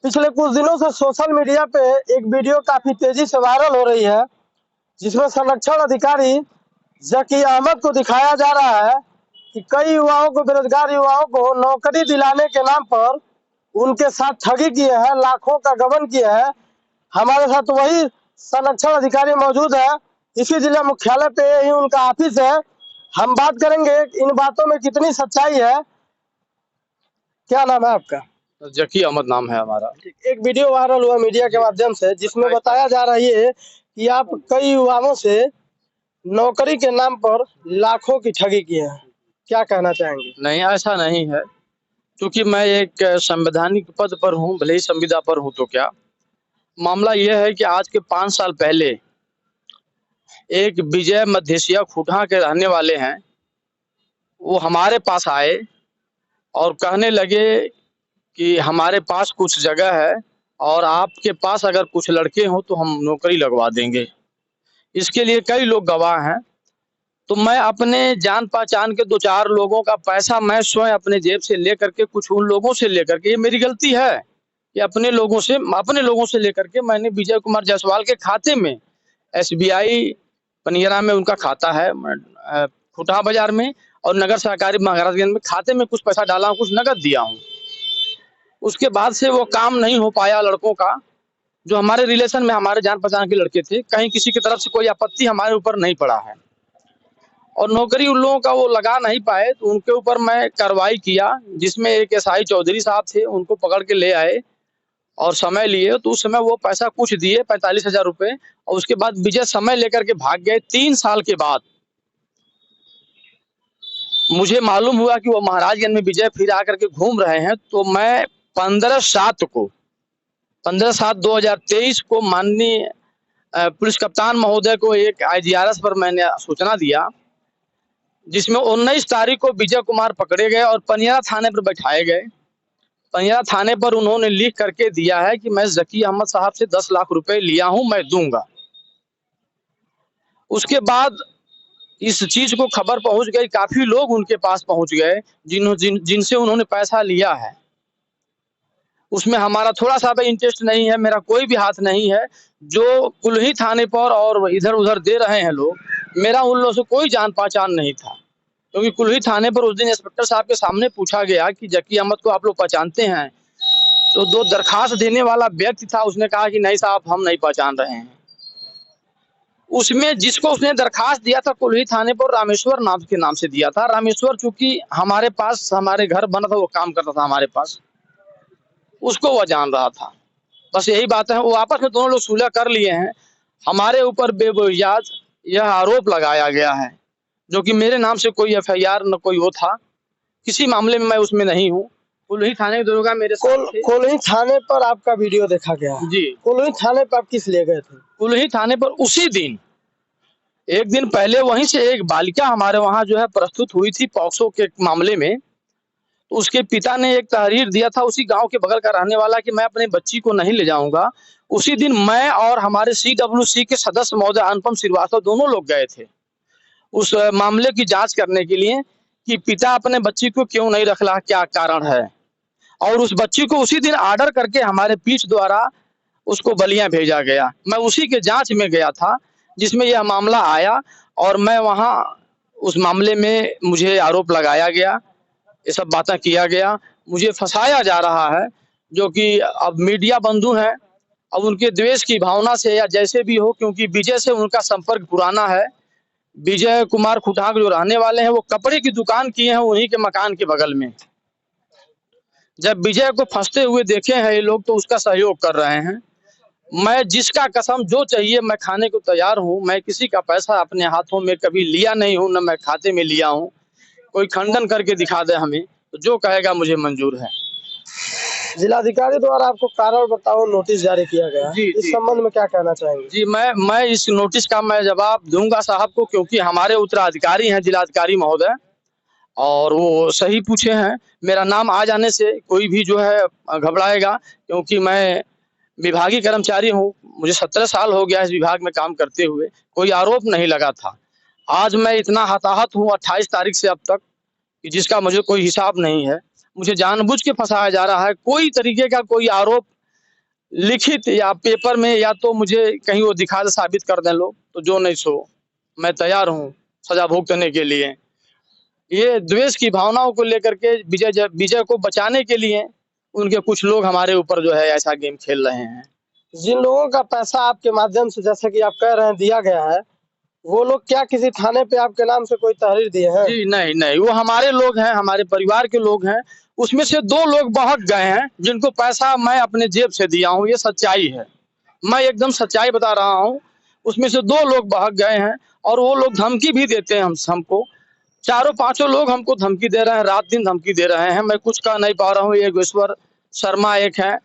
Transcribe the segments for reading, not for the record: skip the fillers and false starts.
पिछले कुछ दिनों से सोशल मीडिया पे एक वीडियो काफी तेजी से वायरल हो रही है, जिसमें संरक्षण अधिकारी जकी अहमद को दिखाया जा रहा है कि कई युवाओं को, बेरोजगार युवाओं को नौकरी दिलाने के नाम पर उनके साथ ठगी किए हैं, लाखों का गबन किया है। हमारे साथ वही संरक्षण अधिकारी मौजूद है। इसी जिला मुख्यालय पे ही उनका ऑफिस है। हम बात करेंगे इन बातों में कितनी सच्चाई है। क्या नाम है आपका? जकी अहमद नाम है हमारा। एक वीडियो वायरल हुआ मीडिया के माध्यम से, जिसमें बताया जा रहा है कि आप कई युवाओं से नौकरी के नाम पर लाखों की ठगी किए हैं। क्या कहना चाहेंगे? नहीं, ऐसा नहीं है, क्योंकि मैं एक संवैधानिक पद पर हूँ, भले ही संविदा पर हूँ तो क्या। मामला यह है कि आज के 5 साल पहले एक विजय मध्यसिया खूटा के रहने वाले हैं, वो हमारे पास आए और कहने लगे कि हमारे पास कुछ जगह है और आपके पास अगर कुछ लड़के हों तो हम नौकरी लगवा देंगे। इसके लिए कई लोग गवाह हैं। तो मैं अपने जान पहचान के 2-4 लोगों का पैसा मैं स्वयं अपने जेब से लेकर के, कुछ उन लोगों से लेकर के, ये मेरी गलती है कि अपने लोगों से लेकर के मैंने विजय कुमार जायसवाल के खाते में, एसबीआई पनियरा में उनका खाता है, खुटहा बाजार में, और नगर सहकारी महाराजगंज में खाते में कुछ पैसा डाला हूँ, कुछ नगद दिया हूँ। उसके बाद से वो काम नहीं हो पाया लड़कों का, जो हमारे रिलेशन में हमारे जान पहचान के लड़के थे। कहीं किसी की तरफ से कोई आपत्ति हमारे ऊपर नहीं पड़ा है और नौकरी उन लोगों का वो लगा नहीं पाए, तो उनके ऊपर मैं कार्रवाई किया, जिसमें एक एसआई चौधरी साहब थे, उनको पकड़ के ले आए और समय लिए। तो उस समय वो पैसा कुछ दिए, 45,000 रुपए, और उसके बाद विजय समय लेकर के भाग गए। 3 साल के बाद मुझे मालूम हुआ कि वो महाराजगंज में विजय फिर आकर के घूम रहे हैं। तो मैं 15/7/2023 को माननीय पुलिस कप्तान महोदय को एक IGRS पर मैंने सूचना दिया, जिसमें 19 तारीख को विजय कुमार पकड़े गए और पनियरा थाने पर बैठाए गए। पनियरा थाने पर उन्होंने लिख करके दिया है कि मैं जकी अहमद साहब से 10 लाख रुपए लिया हूं, मैं दूंगा। उसके बाद इस चीज को खबर पहुंच गई, काफी लोग उनके पास पहुंच गए जिनसे उन्होंने पैसा लिया है। उसमें हमारा थोड़ा सा भी इंटरेस्ट नहीं है, मेरा कोई भी हाथ नहीं है। जो कुल्ही थाने पर और इधर उधर दे रहे हैं लोग, मेरा उन लोगों से कोई जान पहचान नहीं था, क्योंकि कुल्ही थाने पर उस दिन इंस्पेक्टर साहब के सामने पूछा गया कि जकी अहमद को आप लोग पहचानते हैं? तो 2 दरखास्त देने वाला व्यक्ति था, उसने कहा कि नहीं साहब, हम नहीं पहचान रहे हैं। उसमें जिसको उसने दरखास्त दिया था कुल्ही थाने पर, रामेश्वर नाम के नाम से दिया था। रामेश्वर चूंकि हमारे पास, हमारे घर बना था, वो काम करता था हमारे पास, उसको वह जान रहा था। बस यही बात है। वो आपस में दोनों लोग सुलह कर लिए हैं। हमारे ऊपर बेबुनियाद यह आरोप लगाया गया है, जो कि मेरे नाम से कोई FIR न कोई वो था, किसी मामले में मैं उसमें नहीं हूँ। कुल्ही थाने के दरोगा मेरे साथ थे। कोल्ही थाने पर आपका वीडियो देखा गया जी। कोल्ही थाने पर आप किस लिए गए थे? कुल्ही थाने पर उसी दिन, एक दिन पहले वहीं से एक बालिका हमारे वहाँ जो है प्रस्तुत हुई थी पॉक्सो के मामले में। तो उसके पिता ने एक तहरीर दिया था, उसी गांव के बगल का रहने वाला, कि मैं अपने बच्ची को नहीं ले जाऊंगा। उसी दिन मैं और हमारे CWC के सदस्य महोदय अनुपम श्रीवास्तव दोनों लोग गए थे उस मामले की जांच करने के लिए, कि पिता अपने बच्ची को क्यों नहीं रख रहा, क्या कारण है। और उस बच्ची को उसी दिन ऑर्डर करके हमारे पीठ द्वारा उसको बलिया भेजा गया। मैं उसी के जांच में गया था जिसमें यह मामला आया, और मैं वहां उस मामले में मुझे आरोप लगाया गया, ये सब बातें किया गया, मुझे फंसाया जा रहा है। जो कि अब मीडिया बंधु हैं, अब उनके द्वेष की भावना से या जैसे भी हो, क्योंकि विजय से उनका संपर्क पुराना है। विजय कुमार खुटा जो रहने वाले हैं, वो कपड़े की दुकान किए हैं उन्हीं के मकान के बगल में। जब विजय को फंसते हुए देखे हैं ये लोग, तो उसका सहयोग कर रहे हैं। मैं जिसका कसम जो चाहिए मैं खाने को तैयार हूँ। मैं किसी का पैसा अपने हाथों में कभी लिया नहीं हूँ, न मैं खाते में लिया हूँ। कोई खंडन करके दिखा दे हमें, तो जो कहेगा मुझे मंजूर है। जिलाधिकारी द्वारा आपको कारण बताओ नोटिस जारी किया गया, जी, इस संबंध में क्या कहना चाहेंगे? जी, मैं इस नोटिस का मैं जवाब दूंगा साहब को, क्योंकि हमारे उत्तराधिकारी हैं जिलाधिकारी महोदय, और वो सही पूछे हैं। मेरा नाम आ जाने से कोई भी जो है घबराएगा, क्योंकि मैं विभागीय कर्मचारी हूँ। मुझे 17 साल हो गया इस विभाग में काम करते हुए, कोई आरोप नहीं लगा था। आज मैं इतना हताहत हूँ 28 तारीख से अब तक, कि जिसका मुझे कोई हिसाब नहीं है। मुझे जानबूझ के फंसाया जा रहा है, कोई तरीके का कोई आरोप लिखित या पेपर में, या तो मुझे कहीं वो दिखा दे, साबित कर दें लोग, तो जो नहीं सो मैं तैयार हूँ सजा भुगतने के लिए। ये द्वेष की भावनाओं को लेकर के विजय को बचाने के लिए उनके कुछ लोग हमारे ऊपर जो है ऐसा गेम खेल रहे हैं। जिन लोगों का पैसा आपके माध्यम से, जैसे कि आप कह रहे हैं, दिया गया है, वो लोग क्या किसी थाने पे आपके नाम से कोई तहरीर दिए हैं? जी नहीं नहीं, वो हमारे लोग हैं, हमारे परिवार के लोग हैं। उसमें से 2 लोग बहक गए हैं जिनको पैसा मैं अपने जेब से दिया हूँ, ये सच्चाई है, मैं एकदम सच्चाई बता रहा हूँ। उसमें से 2 लोग बहक गए हैं और वो लोग धमकी भी देते हैं हमको। 4-5 लोग हमको धमकी दे रहे हैं, रात दिन धमकी दे रहे हैं। मैं कुछ कह नहीं पा रहा हूँ। योगेश्वर शर्मा एक है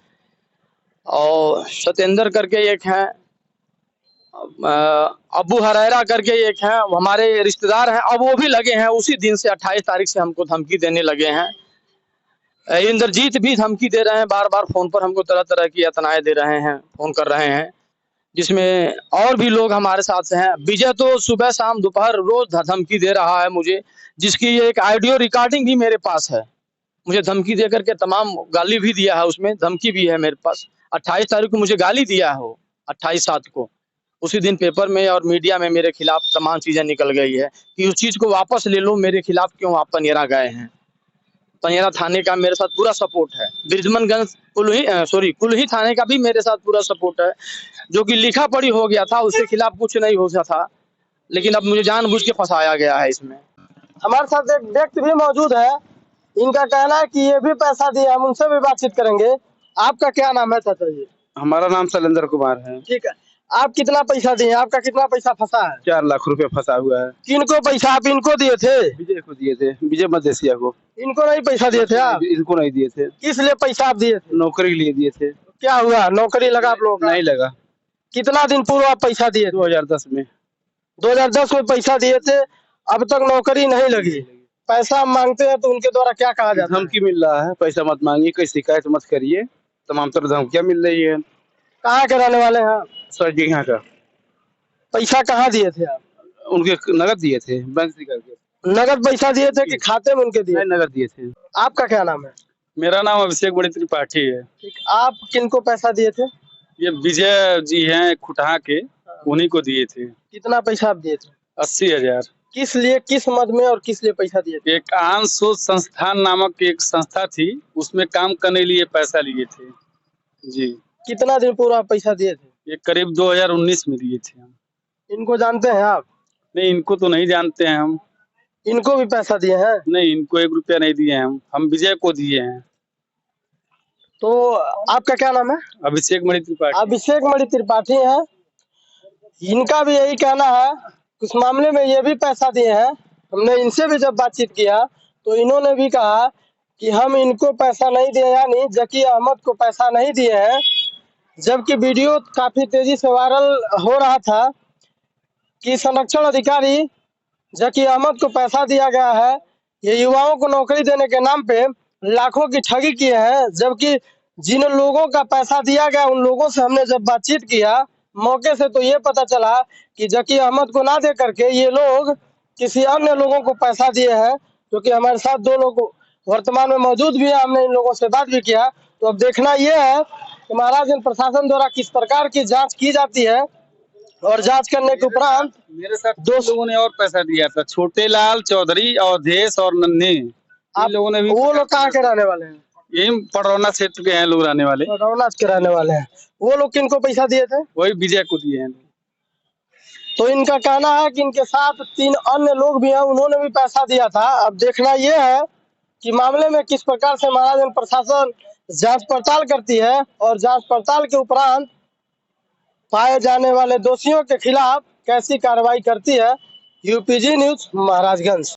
और सत्येंद्र करके एक है, अब्बू हरेरा करके एक है, हमारे रिश्तेदार हैं। अब वो भी लगे हैं उसी दिन से, 28 तारीख से हमको धमकी देने लगे हैं। इंद्रजीत भी धमकी दे रहे हैं, बार बार फोन पर हमको तरह तरह की यातनाएं दे रहे हैं, फोन कर रहे हैं, जिसमें और भी लोग हमारे साथ हैं। विजय तो सुबह शाम दोपहर रोज धमकी दे रहा है मुझे, जिसकी एक ऑडियो रिकॉर्डिंग भी मेरे पास है। मुझे धमकी दे करके तमाम गाली भी दिया है, उसमें धमकी भी है मेरे पास। 28 तारीख को मुझे गाली दिया है वो, 28/7 को। उसी दिन पेपर में और मीडिया में मेरे खिलाफ तमाम चीजें निकल गई है कि उस चीज को वापस ले लो, मेरे खिलाफ क्यों आप पनियरा गए हैं। पनियरा थाने का मेरे साथ पूरा सपोर्ट है, बृजमनगंज कुल्ही थाने का भी मेरे साथ पूरा सपोर्ट है। जो कि लिखा पढ़ी हो गया था, उसके खिलाफ कुछ नहीं हो सकता था, लेकिन अब मुझे जानबूझ के फंसाया गया है इसमें। हमारे साथ एक व्यक्ति भी मौजूद है, इनका कहना है कि ये भी पैसा दिए, हम उनसे भी बातचीत करेंगे। आपका क्या नाम है चाचा जी? हमारा नाम शैलेंद्र कुमार है। ठीक है, आप कितना पैसा दिए? आपका कितना पैसा फंसा है? 4 लाख रुपए फंसा हुआ है। किनको पैसा आप इनको दिए थे? विजय को दिए थे, विजय मदेशिया को। इनको नहीं पैसा दिए थे आप? इनको नहीं दिए थे। किस लिए पैसा आप दिए थे? नौकरी के लिए दिए थे। क्या हुआ, नौकरी लगा आप लोगों का? नहीं लगा। कितना दिन पूर्व आप पैसा दिए? 2010 में। 2010 में पैसा दिए थे, अब तक नौकरी नहीं लगी। पैसा मांगते हैं तो उनके द्वारा क्या कहा जाता है? धमकी मिल रहा है, पैसा मत मांगिए, कोई शिकायत मत करिए, तमाम तरह धमकियां मिल रही है। कहाँ के रहने वाले हैं? सर जी यहाँ का। पैसा कहाँ दिए थे आप? उनके नगद दिए थे, बैंक से करके। नगद पैसा दिए थे कि खाते में उनके दिए? नहीं, नगद दिए थे। आपका क्या नाम है? मेरा नाम अभिषेक बड़ी त्रिपाठी है। ठीक, आप किनको पैसा दिए थे? ये विजय जी हैं खुटहा के, उन्हीं को दिए थे। कितना पैसा आप दिए थे? 80,000। किस लिए, किस मद में और किस लिए पैसा दिए थे? एक आन सोच संस्थान नामक एक संस्था थी, उसमें काम करने के लिए पैसा लिए थे जी। कितना दिन पूर्व आप पैसा दिए थे? ये करीब 2019 में दिए थे हम। इनको जानते हैं आप? नहीं, इनको तो नहीं जानते हैं हम। इनको भी पैसा दिए हैं? नहीं, इनको 1 रुपया नहीं दिए हैं हम विजय को दिए हैं। तो आपका क्या नाम है? अभिषेक मणि त्रिपाठी। अभिषेक मणि त्रिपाठी है। इनका भी यही कहना है, उस मामले में ये भी पैसा दिए हैं। हमने इनसे भी जब बातचीत किया तो इन्होंने भी कहा कि हम इनको पैसा नहीं दिए, यानी जकी अहमद को पैसा नहीं दिए हैं। जबकि वीडियो काफी तेजी से वायरल हो रहा था कि संरक्षण अधिकारी जकी अहमद को पैसा दिया गया है, ये युवाओं को नौकरी देने के नाम पे लाखों की ठगी किए हैं। जबकि जिन लोगों का पैसा दिया गया उन लोगों से हमने जब बातचीत किया मौके से, तो ये पता चला कि जकी अहमद को ना दे करके ये लोग किसी अन्य लोगों को पैसा दिए हैं, जो कि हमारे साथ 2 लोग वर्तमान में मौजूद भी है। हमने इन लोगों से बात भी किया। तो अब देखना यह है कि महाराजगंज प्रशासन द्वारा किस प्रकार की जांच की जाती है, और जांच करने के उपरांत मेरे साथ 2 लोगों ने और पैसा दिया था, छोटे लाल चौधरी, अवधेश और नन्हे। आप लोगों ने भी। वो लोग कहाँ के रहने वाले हैं? यही पडरौना क्षेत्र के हैं लोग रहने वाले। पडरौना के रहने वाले हैं। वो लोग किनको पैसा दिए थे? वही विजय को दिए हैं। तो इनका कहना है कि इनके साथ 3 अन्य लोग भी हैं, उन्होंने भी पैसा दिया था। अब देखना यह है कि मामले में किस प्रकार से महाराजगंज प्रशासन जांच पड़ताल करती है, और जांच पड़ताल के उपरांत पाए जाने वाले दोषियों के खिलाफ कैसी कार्रवाई करती है। UPG news Maharajganj.